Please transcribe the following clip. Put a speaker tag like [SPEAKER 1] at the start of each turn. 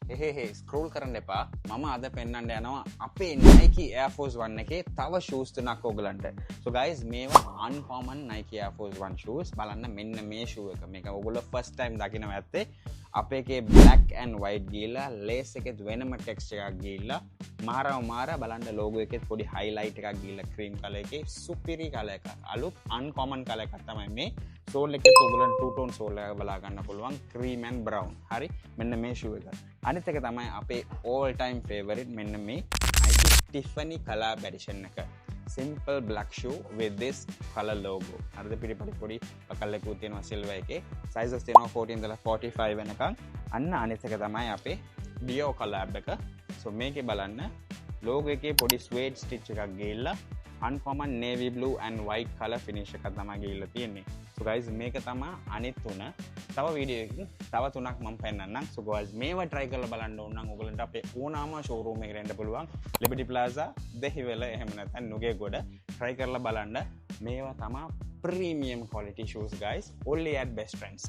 [SPEAKER 1] හේ scroll කරන්න එපා. මම අද පෙන්වන්න යනවා අපේ Nike Air Force 1 එකේ තව shoes තුනක් ඔයගලන්ට. So guys මේවා uncommon Nike Air Force 1 shoes. බලන්න මෙන්න මේ shoe එක. මේක ඔයගොල්ලෝ first time දකිනවා ඇත්තේ. අපේ එකේ black and white ගිහලා lace එකෙත් වෙනම texture එකක් ගිහලා මාරා බලන්න logo එකෙත් පොඩි highlight එකක් ගිහලා cream color එකේ superi color එකක්. අලුත් uncommon color එකක් තමයි මේ. sole එකෙත් ඔයගලන්ට two tone sole එක බලා ගන්න පුළුවන් cream and brown. හරි. මෙන්න මේ shoe එක. අනිත් එක තමයි අපේ all time favorite මෙන්න මේ Nike Tiffany collab edition එක. Simple black shoe with this color logo. හරිද පිටිපටි පොඩි පකල්ලකුත් තියෙනවා silver එකේ. sizes තියෙනවා 14 ඉඳලා 45 වෙනකන්. අන්න අනිත් එක තමයි අපේ Dio collab එක. so මේකේ බලන්න logo එකේ පොඩි suede stitch එකක් ගිහිල්ලා uncommon navy blue and white color finish එකක් තමයි ගිහිල්ලා තියෙන්නේ. so guys මේක තමයි අනිත් තුන. තව වීඩියෝ එකකින් තව තුනක් මම පෙන්නන්නම්. so guys මේවා try කරලා බලන්න ඕන නම් ඔයගලන්ට අපේ ඕනාම showroom එකට එන්න පුළුවන්. Liberty Plaza දෙහිවල එහෙම නැත්නම් නුගේගොඩ try කරලා බලන්න. මේවා තමයි premium quality shoes guys only at Best Trends.